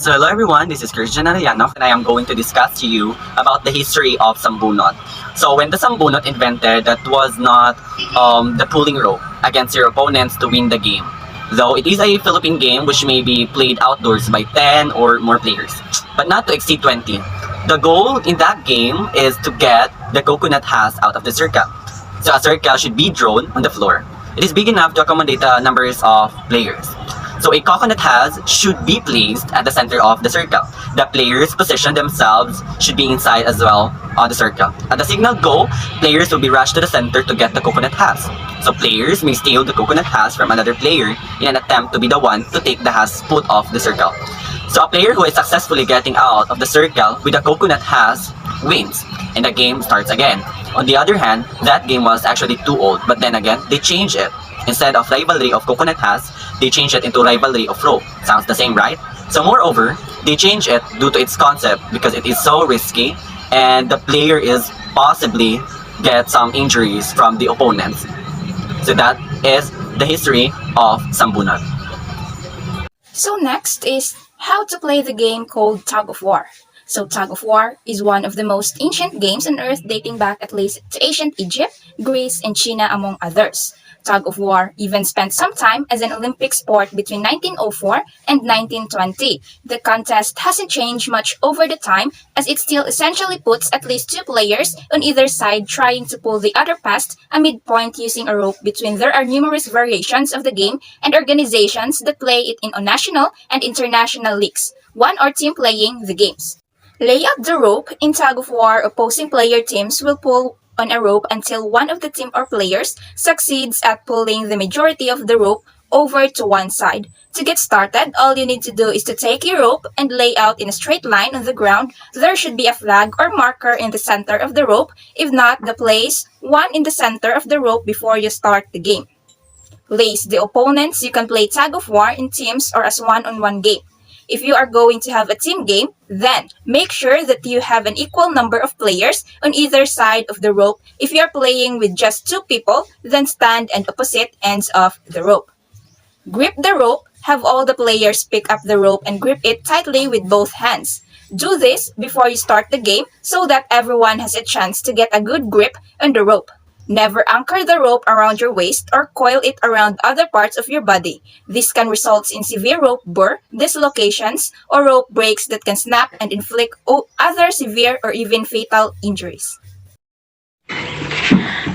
So hello everyone, this is Christian Arayanov and I am going to discuss to you about the history of Sambunot. So when the Sambunot invented, that was not the pulling rope against your opponents to win the game. Though it is a Philippine game which may be played outdoors by 10 or more players, but not to exceed 20. The goal in that game is to get the coconut husk out of the circle. So a circle should be drawn on the floor. It is big enough to accommodate numbers of players. So a coconut husk should be placed at the center of the circle. The players position themselves should be inside as well on the circle. At the signal go, players will be rushed to the center to get the coconut husk. So players may steal the coconut husk from another player in an attempt to be the one to take the husk put off the circle. So a player who is successfully getting out of the circle with a coconut husk wins, and the game starts again. On the other hand, that game was actually too old, but then again, they changed it. Instead of rivalry of coconut husk, they changed it into rivalry of rope. Sounds the same, right? So moreover, they changed it due to its concept because it is so risky and the player is possibly get some injuries from the opponents. So that is the history of Sambunot. So next is how to play the game called Tug of War. So Tug of War is one of the most ancient games on earth, dating back at least to ancient Egypt, Greece, and China among others. Tug of War even spent some time as an Olympic sport between 1904 and 1920. The contest hasn't changed much over the time, as it still essentially puts at least two players on either side trying to pull the other past a midpoint using a rope between. There are numerous variations of the game and organizations that play it in national and international leagues, one or team playing the games. Lay out the rope. In Tug of War, opposing player teams will pull on a rope until one of the team or players succeeds at pulling the majority of the rope over to one side. To get started, all you need to do is to take your rope and lay out in a straight line on the ground. There should be a flag or marker in the center of the rope. If not, place one in the center of the rope before you start the game. Lace the opponents. You can play Tug of War in teams or as one-on-one game. If you are going to have a team game, then make sure that you have an equal number of players on either side of the rope. If you are playing with just two people, then stand at opposite ends of the rope. Grip the rope. Have all the players pick up the rope and grip it tightly with both hands. Do this before you start the game so that everyone has a chance to get a good grip on the rope. Never anchor the rope around your waist or coil it around other parts of your body. This can result in severe rope burr, dislocations, or rope breaks that can snap and inflict other severe or even fatal injuries.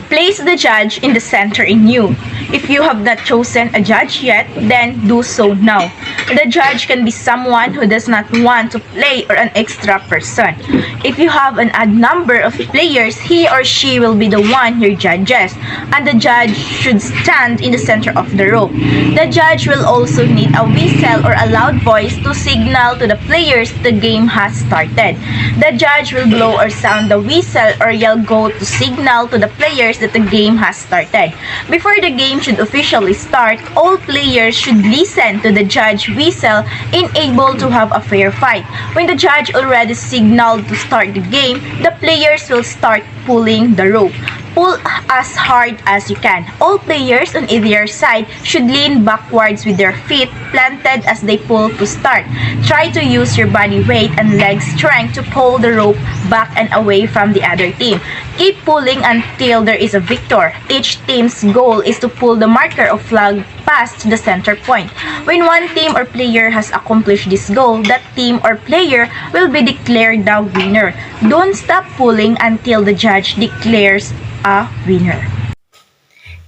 Place the judge in the center in you. If you have not chosen a judge yet, then do so now. The judge can be someone who does not want to play or an extra person. If you have an odd number of players, he or she will be the one your judges, and the judge should stand in the center of the rope. The judge will also need a whistle or a loud voice to signal to the players the game has started. The judge will blow or sound the whistle or yell go to signal to the players that the game has started. Before the game should officially start, all players should listen to the judge whistle and able to have a fair fight. When the judge already signaled to start the game, the players will start pulling the rope. Pull as hard as you can. All players on either side should lean backwards with their feet planted as they pull to start. Try to use your body weight and leg strength to pull the rope back and away from the other team. Keep pulling until there is a victor. Each team's goal is to pull the marker or flag past the center point. When one team or player has accomplished this goal, that team or player will be declared the winner. Don't stop pulling until the judge declares a winner.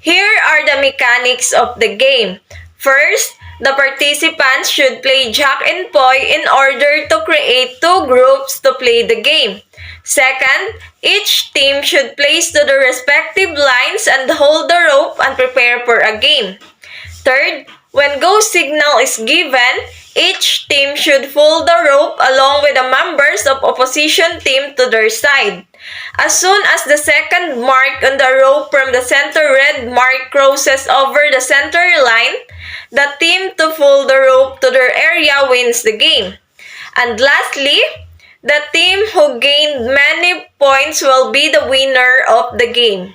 Here are the mechanics of the game. First, the participants should play Jack and Poi in order to create two groups to play the game. Second, each team should place to the respective lines and hold the rope and prepare for a game. Third, when go signal is given, each team should pull the rope along with the members of opposition team to their side. As soon as the second mark on the rope from the center red mark crosses over the center line, the team to pull the rope to their area wins the game. And lastly, the team who gained many points will be the winner of the game.